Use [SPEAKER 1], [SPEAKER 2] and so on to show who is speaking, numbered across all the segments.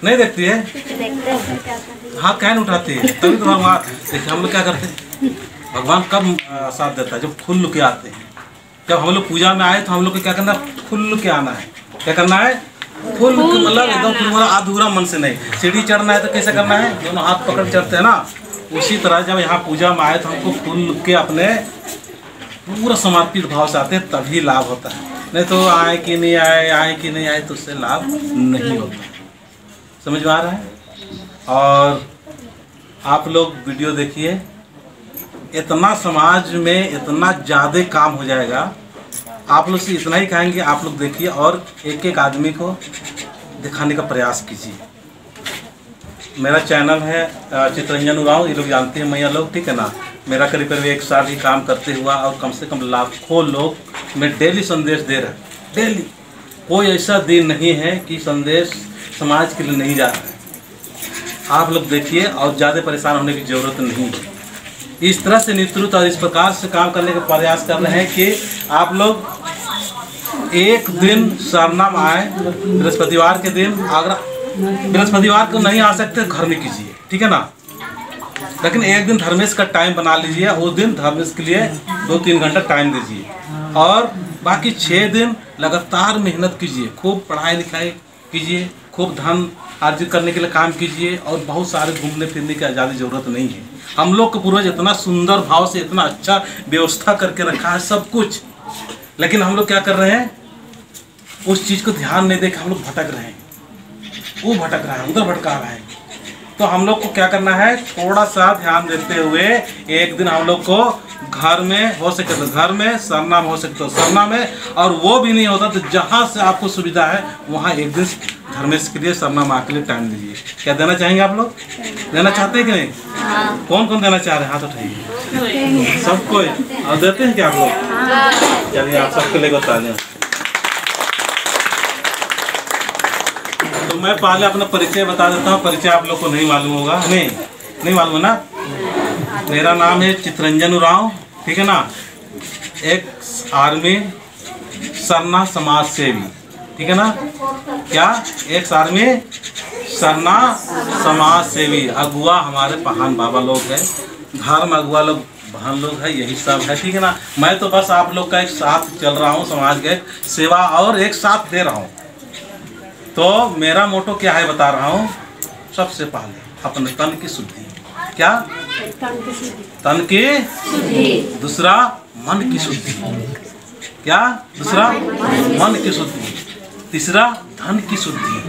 [SPEAKER 1] नहीं देखती है? हाथ काहे नहीं उठाती है? तभी तो भगवान देखिए हम लोग क्या करते हैं, भगवान कब साथ देता है? जब खुल के आते हैं। जब हम लोग पूजा में आए तो हम लोग को क्या करना है? खुल के आना है। क्या करना है? खुल के, मतलब एकदम पूरा अधूरा मन से नहीं। सीढ़ी चढ़ना है तो कैसे करना है? दोनों हाथ पकड़ चढ़ते हैं ना, उसी तरह जब यहाँ पूजा में आए तो हमको खुल के अपने पूरा समर्पित भाव से आते हैं, तभी लाभ होता है। नहीं तो आए कि नहीं आए, आए कि नहीं आए, तो उससे लाभ नहीं होता। समझ में आ रहा है? और आप लोग वीडियो देखिए, इतना समाज में इतना ज़्यादा काम हो जाएगा। आप लोग से इतना ही कहेंगे, आप लोग देखिए और एक एक आदमी को दिखाने का प्रयास कीजिए। मेरा चैनल है चित्रंजन उरांव, ये लोग जानते हैं मैया लोग, ठीक है ना। मेरा करीब करीब 1 साल ही काम करते हुआ और कम से कम लाखों लोग मैं डेली संदेश दे रहा हूँ। डेली कोई ऐसा दिन नहीं है कि संदेश समाज के लिए नहीं जा रहा है। आप लोग देखिए और ज़्यादा परेशान होने की ज़रूरत नहीं है। इस तरह से नित्रुत और इस प्रकार से काम करने का प्रयास कर रहे हैं कि आप लोग एक दिन सरनाम आए, बृहस्पतिवार के दिन। अगर बृहस्पतिवार को नहीं आ सकते घर में कीजिए, ठीक है ना। लेकिन एक दिन धर्मेश का टाइम बना लीजिए, उस दिन धर्मेश के लिए 2-3 घंटा टाइम दीजिए और बाकी 6 दिन लगातार मेहनत कीजिए। खूब पढ़ाई लिखाई कीजिए, खूब धन अर्जित करने के लिए काम कीजिए और बहुत सारे घूमने फिरने की ज़्यादा ज़रूरत नहीं है। हम लोग को पूर्वज इतना सुंदर भाव से इतना अच्छा व्यवस्था करके रखा है सब कुछ, लेकिन हम लोग क्या कर रहे हैं? उस चीज़ को ध्यान नहीं देकर हम लोग भटक रहे हैं। वो भटक रहा है, उधर भटका रहा है। तो हम लोग को क्या करना है? थोड़ा सा ध्यान देते हुए एक दिन हम लोग को घर में हो सके तो घर में, सरनाम हो सके तो सरनाम में, और वो भी नहीं होता तो जहाँ से आपको सुविधा है वहाँ एक दिन धर्मेश के लिए, सरनाम के लिए टाइम दीजिए। क्या देना चाहेंगे आप लोग? देना चाहते हैं कि नहीं? हाँ। कौन कौन देना चाह रहे हैं? हाथ उठाइए। सब कोई? और देते हैं क्या आप लोग? चलिए आप सबके लिए बता दें। तो मैं पहले अपना परिचय बता देता हूँ। परिचय आप लोग को नहीं मालूम होगा, नहीं मालूम है ना। मेरा नाम है चित्रंजन उरांव, ठीक है ना। एक आर्मी सरना समाज सेवी, ठीक है ना। क्या? एक आर्मी सरना समाज सेवी। अगुआ हमारे पहान बाबा लोग हैं, घर में अगुआ लोग बहन लोग हैं, यही सब है, ठीक है ना। मैं तो बस आप लोग का एक साथ चल रहा हूँ, समाज के सेवा और एक साथ दे रहा हूँ। तो मेरा मोटो क्या है बता रहा हूँ। सबसे पहले अपने तन की शुद्धि। क्या? तन की शुद्धि। दूसरा मन की शुद्धि। क्या? दूसरा मन की शुद्धि। तीसरा धन की शुद्धि।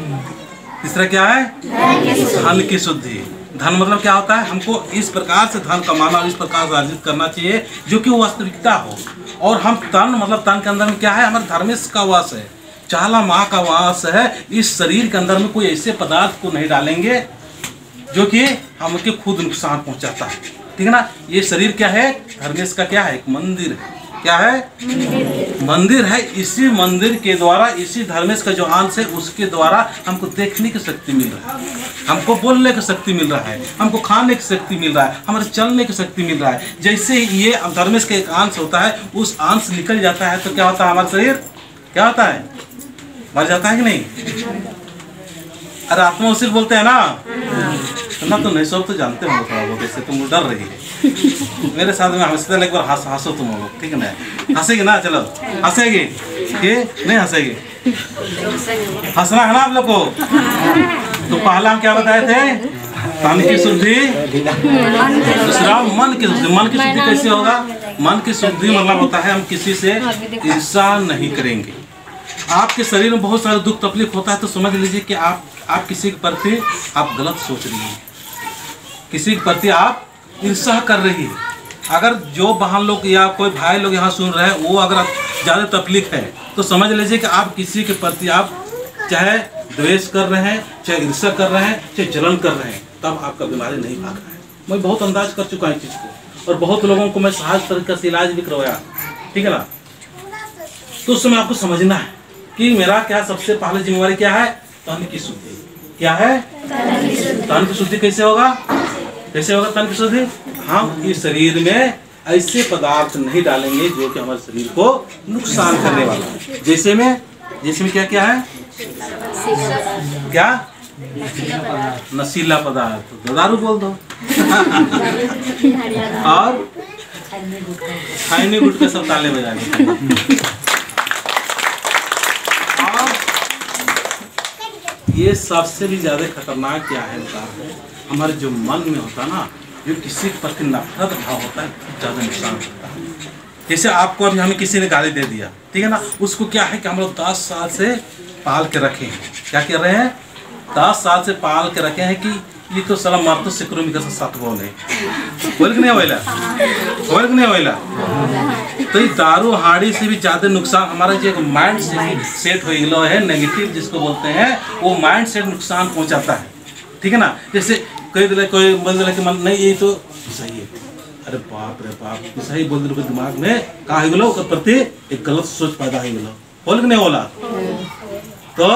[SPEAKER 1] तीसरा क्या है? धन की शुद्धि। धन मतलब क्या होता है? हमको इस प्रकार से धन कमाना और इस प्रकार से अर्जित करना चाहिए जो कि वो वास्तविकता हो। और हम तन मतलब तन के अंदर में क्या है? हमारे धर्मेश का वास है, चाला माँ का वास है। इस शरीर के अंदर में कोई ऐसे पदार्थ को नहीं डालेंगे जो कि हमके खुद नुकसान पहुंचाता है, ठीक है ना। ये शरीर क्या है? धर्मेश का क्या है? एक मंदिर है। क्या है? मंदिर है। इसी मंदिर के द्वारा, इसी धर्मेश का जो अंश है उसके द्वारा हमको देखने की शक्ति मिल रहा है, हमको बोलने की शक्ति मिल रहा है, हमको खाने की शक्ति मिल रहा है, हमारे चलने की शक्ति मिल रहा है। जैसे ये धर्मेश का एक अंश होता है, उस अंश निकल जाता है तो क्या होता है? हमारा शरीर क्या होता है? मर जाता है कि नहीं? अरे आत्मा उसी बोलते हैं ना। ना तो नहीं, सब तो जानते हो थोड़ा बहुत, ऐसे तुम डर रही है। मेरे साथ में हंसते एक बार हंसो तुम लोग, ठीक है ना। हंसेगी ना? चलो हंसेगी कि नहीं हंसेगी? हंसना है ना आप लोग को। तो पहला हम क्या बताए थे? तन की शुद्धि, दूसरा मन की शुद्धि। मन की शुद्धि कैसे होगा? मन की शुद्धि मतलब होता है हम किसी से ईर्ष्या नहीं करेंगे। आपके शरीर में बहुत सारा दुख तकलीफ होता है तो समझ लीजिए कि आप किसी के प्रति आप गलत सोच रही हैं, किसी के प्रति आप ईर्ष्या कर रही है। अगर जो बहन लोग या कोई भाई लोग यहाँ सुन रहे हैं वो अगर ज़्यादा तकलीफ है तो समझ लीजिए कि आप किसी के प्रति आप चाहे द्वेष कर रहे हैं, चाहे ईर्ष्या कर रहे हैं, चाहे जलन कर रहे हैं, तब आपका बीमारी नहीं भाग रहा है। मैं बहुत अंदाज कर चुका हूँ चीज़ को और बहुत लोगों को मैं सहज तरीके से इलाज भी करवाया, ठीक है ना। तो उस समय आपको समझना है कि मेरा क्या सबसे पहले जिम्मेवारी क्या है? तन की शुद्धि। क्या है? तन की शुद्धि। कैसे होगा? कैसे होगा तन की शुद्धि? हम इस शरीर में ऐसे पदार्थ नहीं डालेंगे जो कि हमारे शरीर को नुकसान करने वाला है। जैसे में क्या क्या है? क्या? नशीला पदार्थ, तो दारू बोल दो। और खैनी गुटखा सब ताले बजा के। और ये सबसे भी ज्यादा खतरनाक क्या है बता, हमारे जो मन में होता ना, जो किसी के प्रति नफरत भाव होता है, ज्यादा नुकसान होता है। जैसे आपको अभी हमें किसी ने गाली दे दिया, ठीक है ना, उसको क्या है कि हम लोग 10 साल से पाल के रखे हैं। क्या कर रहे हैं? 10 साल से पाल के रखे हैं कि ये तो साला मार तो सिकरो में कैसे साथ बोल है, बोल के नहीं होइला, बोल के नहीं होइला। तो ये दारू हाड़ी से भी ज्यादा नुकसान हमारा जो माइंड सेट हो गया है, नेगेटिव जिसको बोलते हैं, वो माइंड सेट नुकसान पहुंचाता है, ठीक है ना। जैसे कोई बोल दिला कि मन नहीं ये तो सही है, अरे बाप रे बाप, सही बोल दिल दिमाग में कहा हो गलो, प्रति एक गलत सोच पैदा हो गलो, बोल के नहीं होला। तो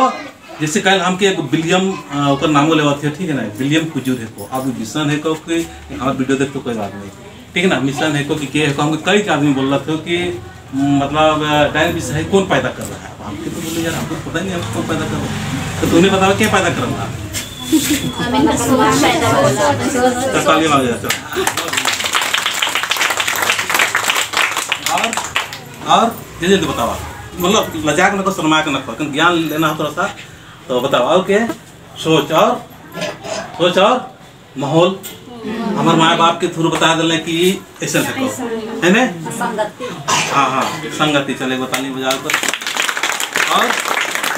[SPEAKER 1] जैसे कल हमके एक विलियम ऊपर नामो लेवा थे, ठीक है ना, विलियम कुजूर है को, अब मिशन है को कि हमारा वीडियो देख तो कोई बात नहीं, ठीक है ना, मिशन है को कि के है को, हमको कई आदमी बोल रहे थे कि मतलब डायन विषय है कौन पैदा कर रहा है। अब हमके तो बोले यार हमको पता नहीं हमको कौन पैदा कर रहा है, तो तूने बताओ क्या पैदा कर रहा है। और जल्दी बताओ, मतलब लजाक न को शर्मा के न को, ज्ञान लेना हो थोड़ा सा, तो बताओ और क्या सोच और माहौल हमारे माँ बाप के थ्रू बता दिले कि ऐसे है ना, हाँ संगति चले बतानी बाजार पर।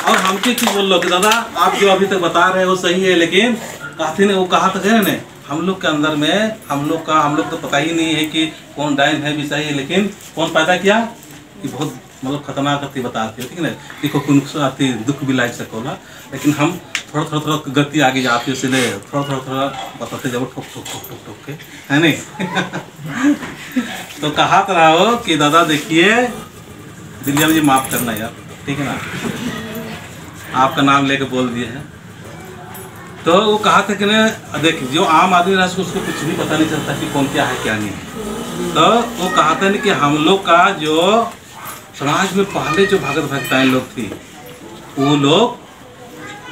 [SPEAKER 1] और हमके चीज बोल लो कि दादा आप जो अभी तक बता रहे हो सही है, लेकिन काफी ने वो कहा था ना, हम लोग के अंदर में हम लोग तो पता ही नहीं है कि कौन डायन है भी सही है, लेकिन कौन पैदा किया कि बहुत मतलब खतरनाक गति बताते हो, ठीक है ना, कि कोई नुकसान आती दुख भी लाग सकोला, लेकिन हम थोड़ा गति आगे जाते हो, इसलिए थोड़ा बताते जाओ ठोक के, है नहीं। तो कहा रहा हो कि दादा देखिए विलियम जी माफ करना यार, ठीक है ना, आपका नाम लेके बोल दिए हैं। तो वो कहा था कि ना देखिए जो आम आदमी रहा उसको कुछ भी पता नहीं चलता कि कौन क्या है क्या नहीं। तो वो कहा था कि हम लोग का जो समाज में पहले जो भगत भक्ताएं लोग थी, वो लोग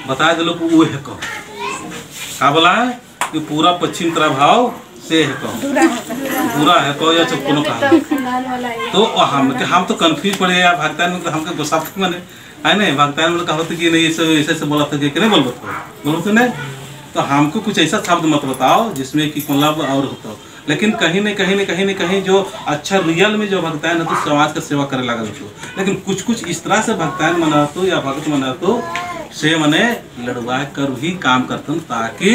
[SPEAKER 1] बताए दे लोग वो है को क्या बोला है कि पूरा पश्चिम प्रभाव से है को, पूरा है को या चुप कोनो कहा। तो हम तो कंफ्यूज पड़े यार, भक्ताएं मतलब हमके गुस्सा माने है नहीं, भक्ताएं मतलब कहा होता कि नहीं ऐसे बोला था कि नहीं बोलो तो नहीं, तो हमको कुछ ऐसा शब्द मत बताओ जिसमें कि मतलब और होता हो, लेकिन कहीं न कहीं जो अच्छा रियल में जो भक्ताएं तो समाज का सेवा करे लगा तो, लेकिन कुछ इस तरह से भक्ताएं मना तो या भक्त मना तो से मने लड़वा कर ही काम करते हैं, ताकि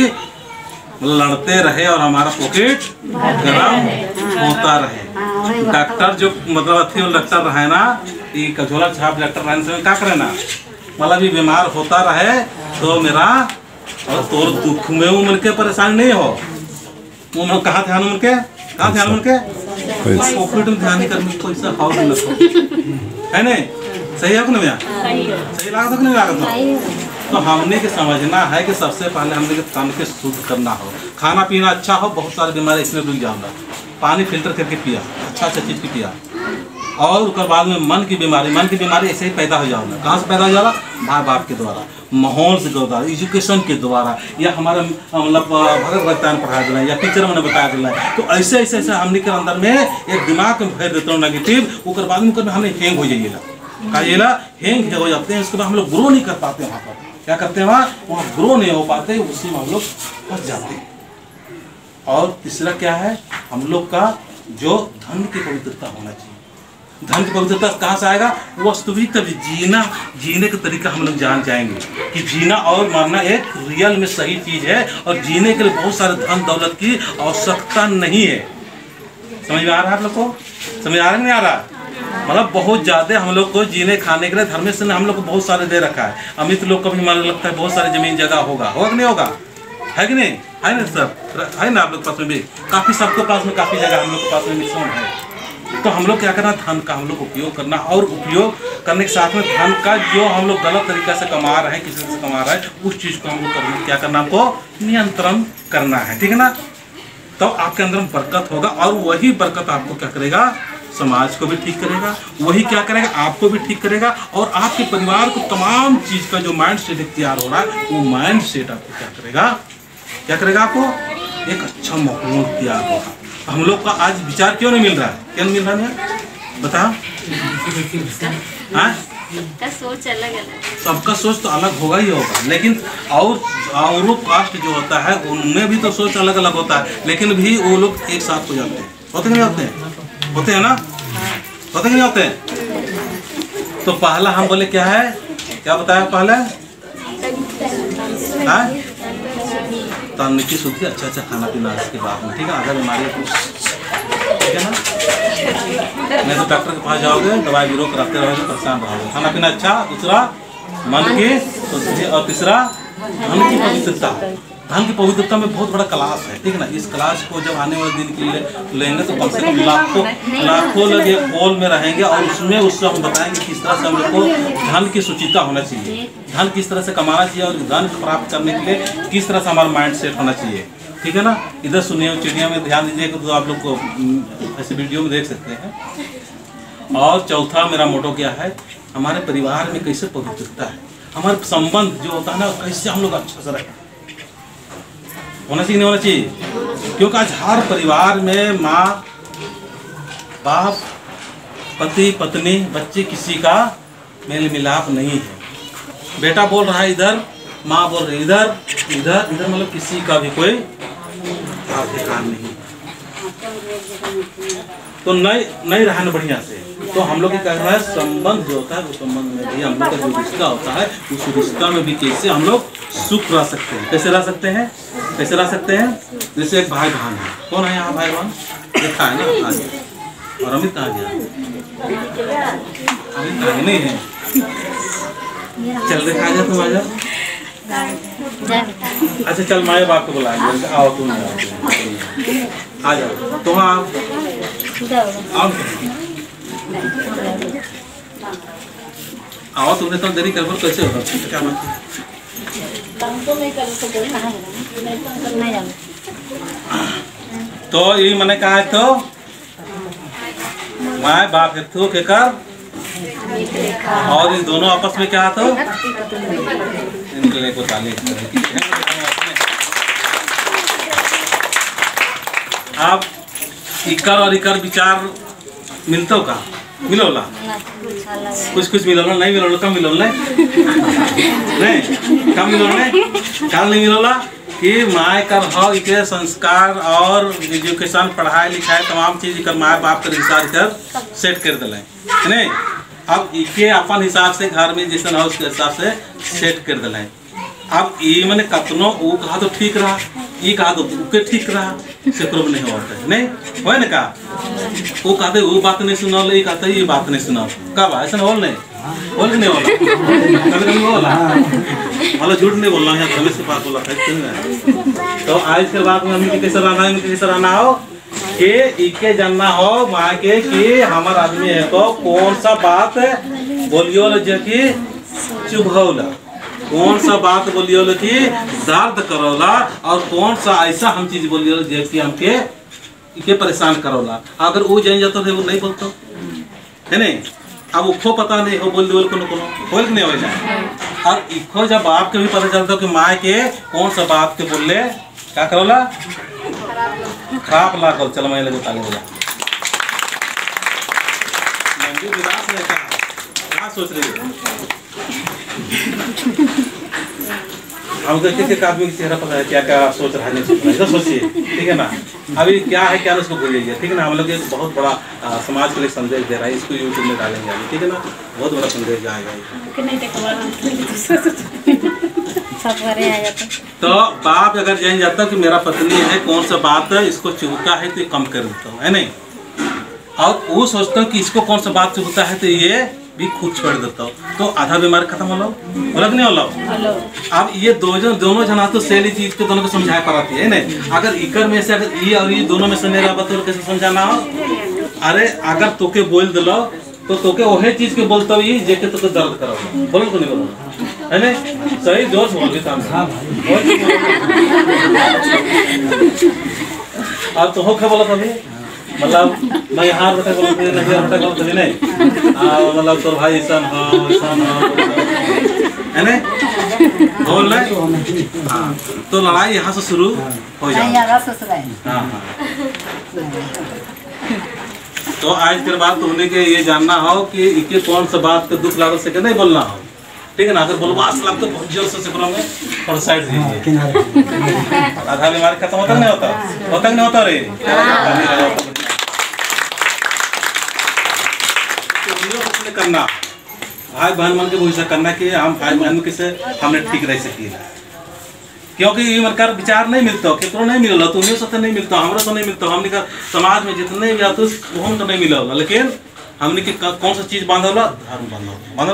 [SPEAKER 1] लड़ते रहे और हमारा पॉकेट गर्म होता रहे। डॉक्टर जो मतलब अच्छी डॉक्टर रहे ना, ये कझोला छाप डॉक्टर रहने से क्या करे ना, मतलब ये बीमार होता रहे तो मेरा और तोर दुख में उम्र के परेशान नहीं हो। वो कहाँ ध्यान उनके पॉकेट में ध्यान नहीं करने पैसा हाउ है नहीं, सही है ना भैया, सही लागत नहीं लागत। तो हमने के समझना है कि सबसे पहले हमने के तन के शुद्ध करना हो, खाना पीना अच्छा हो, बहुत सारी बीमारी इसमें रुक जाऊंगा, पानी फिल्टर करके पिया, अच्छा चीज की पिया, और उसके बाद में मन की बीमारी ऐसे ही पैदा हो जाओगा। कहाँ से पैदा हो जाएगा? माँ बाप के द्वारा, माहौल से द्वारा, एजुकेशन के द्वारा, या हमारा मतलब भगत भक्तान पढ़ा देना या टीचर मैंने बता देना। तो ऐसे हमने के अंदर में एक दिमाग में भर देते हो नेगेटिव, उसके बाद में हमें हैंग हो जाइएगा, हैंग हो जाते हैं। उसके बाद हम लोग ग्रो नहीं कर पाते, वहाँ पर क्या करते हैं, वहाँ ग्रो नहीं हो पाते, उसी में हम लोग फंस जाते हैं। और तीसरा क्या है, हम लोग का जो धन की पवित्रता होना चाहिए। धन की पवित्रता कहाँ से आएगा? वास्तविक तभी जीने का तरीका हम लोग जान जाएंगे कि जीना और मरना एक रियल में सही चीज है, और जीने के लिए बहुत सारे धन दौलत की आवश्यकता नहीं है। समझ में आ रहा है आप लोग को? समझ आ रहा है नहीं आ रहा? मतलब बहुत ज्यादा हम लोग को जीने खाने के लिए धर्मेश्वर ने हम लोग को बहुत सारे दे रखा है। अमित लोग को भी मान लगता है बहुत सारे जमीन जगह होगा कि नहीं होगा, है कि नहीं, है ना सर, है ना आप लोग पास में भी काफी, सबके पास में काफी जगह हम लोग के पास में मिश्रण है। तो हम लोग क्या करना, धन का हम लोग उपयोग करना, और उपयोग करने के साथ में धन का जो हम लोग गलत तरीका से कमा रहे हैं, किसी से कमा रहे हैं, उस चीज को हम लोग करना, क्या करना, हमको नियंत्रण करना है, ठीक है ना। तो आपके अंदर बरकत होगा, और वही बरकत आपको क्या करेगा, समाज को भी ठीक करेगा, वही क्या करेगा, आपको भी ठीक करेगा, और आपके परिवार को तमाम चीज का जो माइंड सेट तैयार हो रहा है, वो माइंड सेट आपको क्या करेगा, आपको एक अच्छा माहौल तैयार होगा। हम लोग का आज विचार क्यों नहीं मिल रहा है, क्यों नहीं मिल रहा है, बताओ।
[SPEAKER 2] सबका सोच अलग अलग,
[SPEAKER 1] सबका सोच तो अलग होगा ही होगा, लेकिन और कास्ट जो होता है उनमें भी तो सोच अलग अलग होता है, लेकिन भी वो लोग एक साथ हो जाते हैं, होते नहीं होते हैं, होते हैं ना, होते नहीं होते हैं। तो पहला हम बोले क्या है, क्या बताया पहले, तन की शुद्धि, अच्छा अच्छा खाना पीना इसके बाद में, ठीक है, अगर बीमारी ठीक है ना, नहीं तो डॉक्टर के पास जाओगे, दवाई बीरो कराते रहोगे, परेशान रहोगे। खाना पीना अच्छा, दूसरा मन की शुद्धि, और तीसरा धन की पवित्रता। धन की पवित्रता में बहुत बड़ा क्लास है, ठीक है ना। इस क्लास को जब आने वाले दिन के लिए लेंगे तो कम से कम लाखों लोग एक कॉल में रहेंगे, और उसमें उससे हम बताएंगे किस तरह से हम लोग को धन की सुचिता होना चाहिए, धन किस तरह से कमाना चाहिए, और धन प्राप्त करने के लिए किस तरह से हमारा माइंड सेट होना चाहिए, ठीक है ना। इधर सुनिए, चिड़िया में ध्यान दीजिएगा तो आप लोग को ऐसे वीडियो में देख सकते हैं। और चौथा मेरा मोटो क्या है, हमारे परिवार में कैसे पवित्रता है, हमारे संबंध जो होता है ना, कैसे हम लोग अच्छा से रहे, होना चाहिए नहीं होना चाहिए। क्योंकि आज हर परिवार में माँ बाप, पति पत्नी, बच्चे, किसी का मेल मिलाप नहीं है। बेटा बोल रहा है इधर, माँ बोल रही इधर, इधर इधर, मतलब किसी का भी कोई अधिकार नहीं, तो नहीं रहना बढ़िया से। तो हम लोग क्या करना है, संबंध जो होता है, उस संबंध में भी हम लोग का जो रिश्ता होता है, उस रिश्ता में भी कैसे हम लोग सुख रह सकते हैं, कैसे रह सकते हैं, कैसे रह सकते हैं। जैसे एक भाई बहन है, कौन है यहाँ भाई बहन, देखा है ना, और अमित कहाँ गया, अमित कहाँ नहीं है, चल देखा जाए, तुम आ जाओ, अच्छा चल माए बाप को बुलाएंगे, आओ तुम आ जाओ, तुम आओ, आओ, तुमने तो देरी कर कैसे होगा, क्या बात है। तो ये मैंने कहा है, तो माए बाप हेतु के कर, और इन दोनों आपस में क्या, तो इनके को ताली। आप इकर और इकर विचार मिलते हो का, मिलोला कुछ मिलोला, नहीं मिलोला, कम मिलोला नहीं, कम मिलोला, कल नहीं मिलोला कि माए कर हो इके संस्कार और एजुकेशन, पढ़ाई लिखाई, तमाम चीज कर माए बाप के हिसाब कर सेट कर दिले नहीं। अब इके अपन हिसाब से घर में जैसे हो उसके हिसाब से सेट कर दिले। अब ये मैंने कतनो वो कहा तो ठीक रहा, ये कहा तो उके ठीक रहा, से प्रूव नहीं होता है, नहीं हो ना, कहा वो कहते वो बात नहीं सुना, ये कहते ये बात नहीं सुना, कब ऐसा बोल नहीं बोल के नहीं बोला, कभी कभी बोला, मतलब झूठ नहीं बोलना है, हमें से बात बोला था। तो आज के बाद में हमें कैसे रहना हो कि इके जानना हो माँ के कि हमारा आदमी है तो कौन सा बात बोलियो जो कि चुभौला, कौन सा बात बोलियो कि दर्द करोला, और कौन सा ऐसा हम चीज बोलियो जो कि हमके इके परेशान करोला। अगर वो जान जाता है वो नहीं बोलता है नहीं, अब उसको पता नहीं हो बोल को बोल नहीं हो जाए। और इको जब आपके भी पता चलता कि माँ के कौन सा बात के बोले क्या करोला, खराब ला करो, चलो मैं लगे ताली बोला। मंजू विलास ने कहा, क्या सोच रही है, हम देखते थे आदमी के चेहरा पर क्या क्या सोच रहा है, नहीं सोच रहा है, सोचिए, ठीक है ना। अभी क्या है क्या उसको भूलिए, ठीक है ना। हम लोग एक बहुत बड़ा समाज के लिए संदेश दे रहा है, इसको यूट्यूब में डालेंगे अभी, ठीक है ना, बहुत बड़ा संदेश जाएगा। तो बाप अगर जान जाता कि मेरा पत्नी है कौन सा बात है इसको चुभता है तो ये कम कर देता हूँ, है नहीं, और वो सोचता हूँ कि इसको कौन सा बात चुभता है तो ये भी खुद छोड़ देता हूँ, तो आधा बीमारी खत्म हो लो, बोला कि नहीं हो लो। अब ये दोनों जना तो सेली चीज को दोनों को समझा पाती है नहीं। अगर इकर में से अगर ये और ये दोनों में से नहीं रहा तो कैसे समझाना हो। अरे अगर तोके बोल दिलो तो तोके वही चीज के बोलता हुई जेके तोके दर्द करो, बोलो तो नहीं बोलो, है नहीं, सही जोश बोल भी काम। और तो हो क्या बोला था मतलब मैं यहाँ बेटा बोलते नहीं बेटा बोलते नहीं मतलब तोर भाई ऐसा है ना बोल रहे हाँ तो लड़ाई यहाँ से शुरू हो जाए। हाँ हाँ तो आज के बाद तुमने के ये जानना हो कि इके कौन सा बात का दुख लागल से नहीं बोलना हो, ठीक है ना। अगर बोलवास लाग तो बहुत जोर से में और साइड दीजिए। आधा बीमारी खत्म होता नहीं होता, होता नहीं होता रे करना भाई बहन मन के भविष्य करना कि हम भाई बहन कैसे हमने ठीक रह सकी, क्योंकि ये मनकर विचार नहीं मिलता केकरो नहीं मिलल, तुम्हें से तो नहीं मिलता, हमरा से नहीं मिलता, हमने का समाज में जितने भी आते तो नहीं मिला, लेकिन हमने की कौन सा चीज बांधल धर्म बांधल